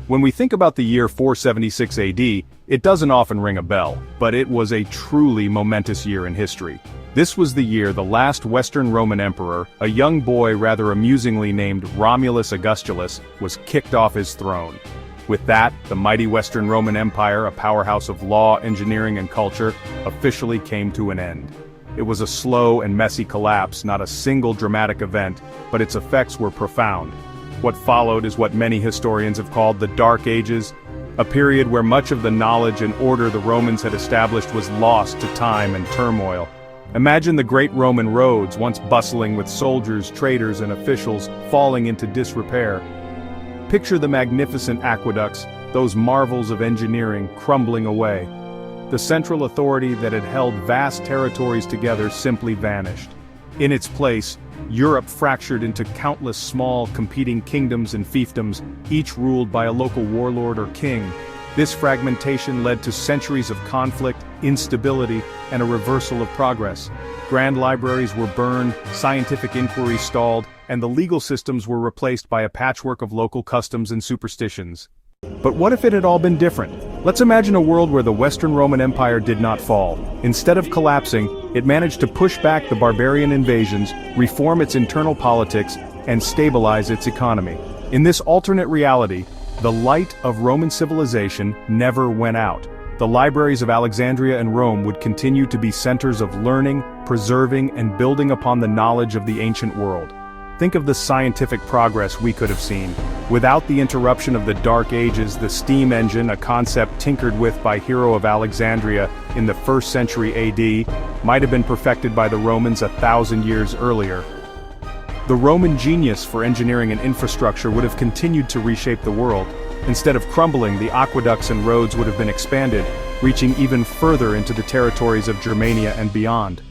When we think about the year 476 AD, it doesn't often ring a bell, but it was a truly momentous year in history. This was the year the last Western Roman emperor, a young boy rather amusingly named Romulus Augustulus, was kicked off his throne. With that, the mighty Western Roman Empire, a powerhouse of law, engineering, and culture, officially came to an end. It was a slow and messy collapse, not a single dramatic event, but its effects were profound. What followed is what many historians have called the Dark Ages, a period where much of the knowledge and order the Romans had established was lost to time and turmoil. Imagine the great Roman roads, once bustling with soldiers, traders, and officials, falling into disrepair. Picture the magnificent aqueducts, those marvels of engineering, crumbling away. The central authority that had held vast territories together simply vanished. In its place, Europe fractured into countless small, competing kingdoms and fiefdoms, each ruled by a local warlord or king. This fragmentation led to centuries of conflict, instability, and a reversal of progress. Grand libraries were burned, scientific inquiry stalled, and the legal systems were replaced by a patchwork of local customs and superstitions. But what if it had all been different? Let's imagine a world where the Western Roman Empire did not fall. Instead of collapsing, it managed to push back the barbarian invasions, reform its internal politics, and stabilize its economy. In this alternate reality, the light of Roman civilization never went out. The libraries of Alexandria and Rome would continue to be centers of learning, preserving, and building upon the knowledge of the ancient world. Think of the scientific progress we could have seen. Without the interruption of the Dark Ages, the steam engine, a concept tinkered with by Hero of Alexandria in the 1st century AD, might have been perfected by the Romans 1,000 years earlier. The Roman genius for engineering and infrastructure would have continued to reshape the world. Instead of crumbling, the aqueducts and roads would have been expanded, reaching even further into the territories of Germania and beyond.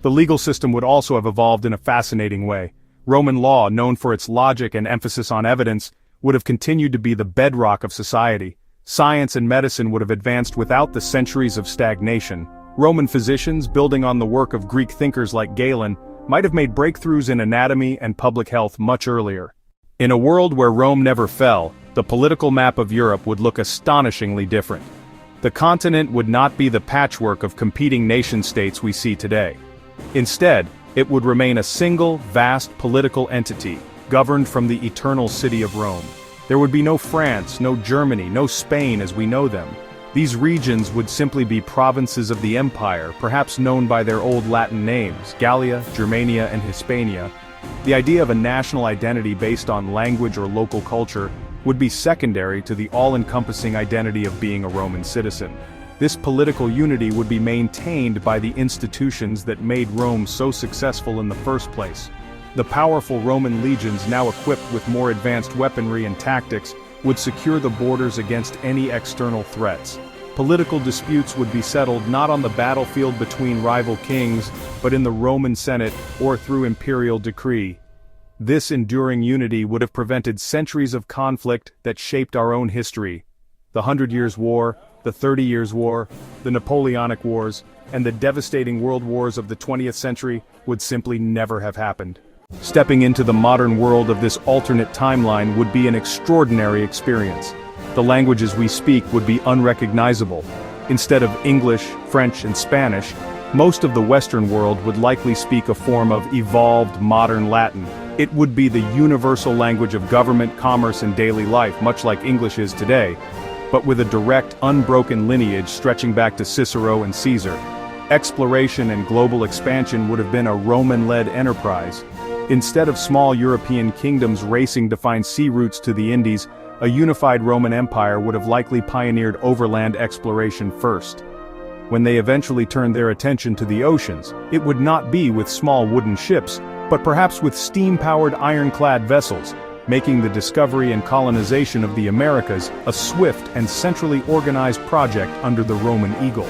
The legal system would also have evolved in a fascinating way. Roman law, known for its logic and emphasis on evidence, would have continued to be the bedrock of society. Science and medicine would have advanced without the centuries of stagnation. Roman physicians, building on the work of Greek thinkers like Galen, might have made breakthroughs in anatomy and public health much earlier. In a world where Rome never fell, the political map of Europe would look astonishingly different. The continent would not be the patchwork of competing nation-states we see today. Instead, it would remain a single, vast political entity, governed from the eternal city of Rome. There would be no France, no Germany, no Spain as we know them. These regions would simply be provinces of the empire, perhaps known by their old Latin names, Gallia, Germania, and Hispania. The idea of a national identity based on language or local culture would be secondary to the all-encompassing identity of being a Roman citizen. This political unity would be maintained by the institutions that made Rome so successful in the first place. The powerful Roman legions, now equipped with more advanced weaponry and tactics, would secure the borders against any external threats. Political disputes would be settled not on the battlefield between rival kings, but in the Roman Senate or through imperial decree. This enduring unity would have prevented centuries of conflict that shaped our own history. The 100 Years' War, the 30 Years' War, the Napoleonic Wars, and the devastating world wars of the 20th century would simply never have happened. Stepping into the modern world of this alternate timeline would be an extraordinary experience. The languages we speak would be unrecognizable. Instead of English, French, and Spanish, most of the Western world would likely speak a form of evolved modern Latin. It would be the universal language of government, commerce, and daily life, much like English is today, but with a direct, unbroken lineage stretching back to Cicero and Caesar. Exploration and global expansion would have been a Roman-led enterprise. Instead of small European kingdoms racing to find sea routes to the Indies, a unified Roman Empire would have likely pioneered overland exploration first. When they eventually turned their attention to the oceans, it would not be with small wooden ships, but perhaps with steam-powered ironclad vessels, making the discovery and colonization of the Americas a swift and centrally organized project under the Roman eagle.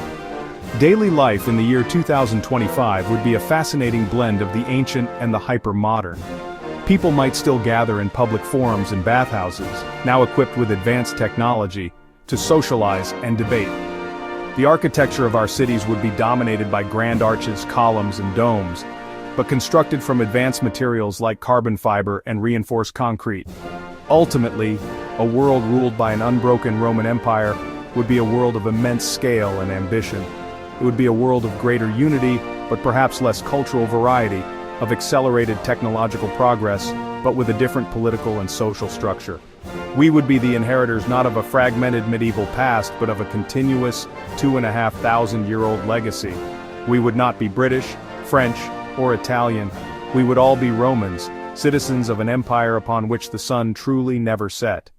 Daily life in the year 2025 would be a fascinating blend of the ancient and the hyper-modern. People might still gather in public forums and bathhouses, now equipped with advanced technology, to socialize and debate. The architecture of our cities would be dominated by grand arches, columns, and domes, but constructed from advanced materials like carbon fiber and reinforced concrete. Ultimately, A world ruled by an unbroken Roman Empire would be a world of immense scale and ambition. It would be a world of greater unity, but perhaps less cultural variety, of accelerated technological progress, but with a different political and social structure. We would be the inheritors not of a fragmented medieval past, but of a continuous 2,500-year-old legacy. We would not be British, French, or Italian. We would all be Romans, citizens of an empire upon which the sun truly never set.